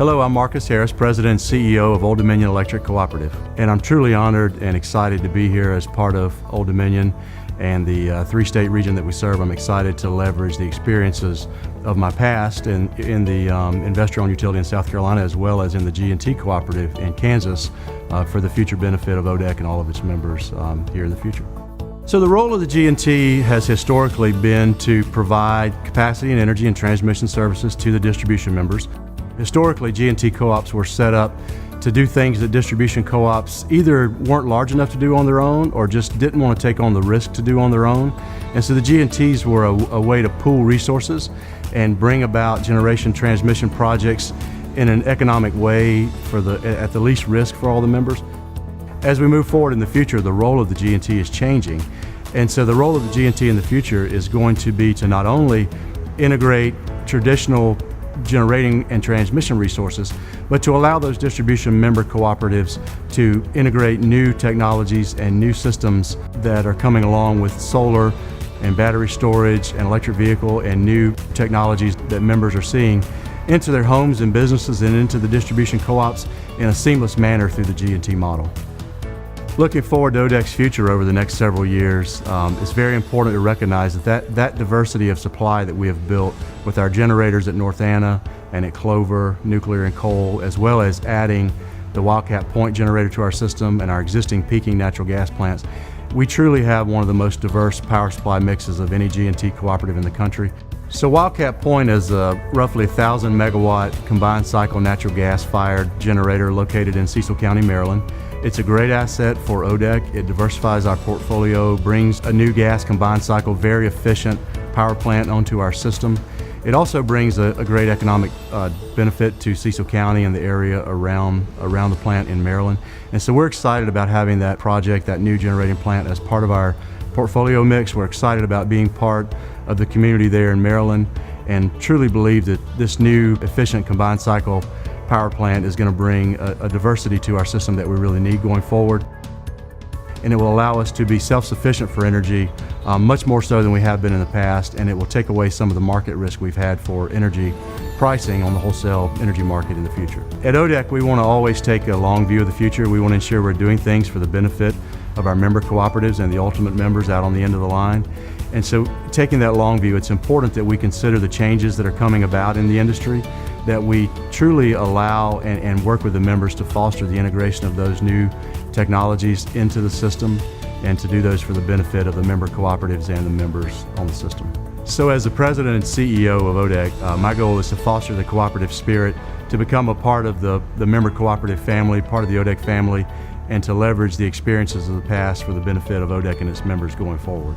Hello, I'm Marcus Harris, President and CEO of Old Dominion Electric Cooperative, and I'm truly honored and excited to be here as part of Old Dominion and the three-state region that we serve. I'm excited to leverage the experiences of my past in the investor-owned utility in South Carolina, as well as in the G&T Cooperative in Kansas, for the future benefit of ODEC and all of its members here in the future. So the role of the G&T has historically been to provide capacity and energy and transmission services to the distribution members. Historically, G&T co-ops were set up to do things that distribution co-ops either weren't large enough to do on their own or just didn't want to take on the risk to do on their own. And so the G&Ts were a way to pool resources and bring about generation transmission projects in an economic way at the least risk for all the members. As we move forward in the future, the role of the G&T is changing. And so the role of the G&T in the future is going to be to not only integrate traditional generating and transmission resources, but to allow those distribution member cooperatives to integrate new technologies and new systems that are coming along with solar and battery storage and electric vehicle and new technologies that members are seeing into their homes and businesses and into the distribution co-ops in a seamless manner through the G&T model. Looking forward to ODEC's future over the next several years, it's very important to recognize that diversity of supply that we have built with our generators at North Anna and at Clover, nuclear and coal, as well as adding the Wildcat Point generator to our system and our existing peaking natural gas plants. We truly have one of the most diverse power supply mixes of any G&T cooperative in the country. So Wildcat Point is a roughly 1,000 megawatt combined cycle natural gas fired generator located in Cecil County, Maryland. It's a great asset for ODEC. It diversifies our portfolio, brings a new gas combined cycle, very efficient power plant onto our system. It also brings a great economic benefit to Cecil County and the area around the plant in Maryland. And so we're excited about having that project, that new generating plant, as part of our portfolio mix. We're excited about being part of the community there in Maryland and truly believe that this new efficient combined cycle power plant is going to bring a diversity to our system that we really need going forward. And it will allow us to be self-sufficient for energy, much more so than we have been in the past, and it will take away some of the market risk we've had for energy pricing on the wholesale energy market in the future. At ODEC, we want to always take a long view of the future. We want to ensure we're doing things for the benefit of our member cooperatives and the ultimate members out on the end of the line. And so taking that long view, it's important that we consider the changes that are coming about in the industry, that we truly allow and work with the members to foster the integration of those new technologies into the system and to do those for the benefit of the member cooperatives and the members on the system. So as the President and CEO of ODEC, my goal is to foster the cooperative spirit, to become a part of the member cooperative family, part of the ODEC family, and to leverage the experiences of the past for the benefit of ODEC and its members going forward.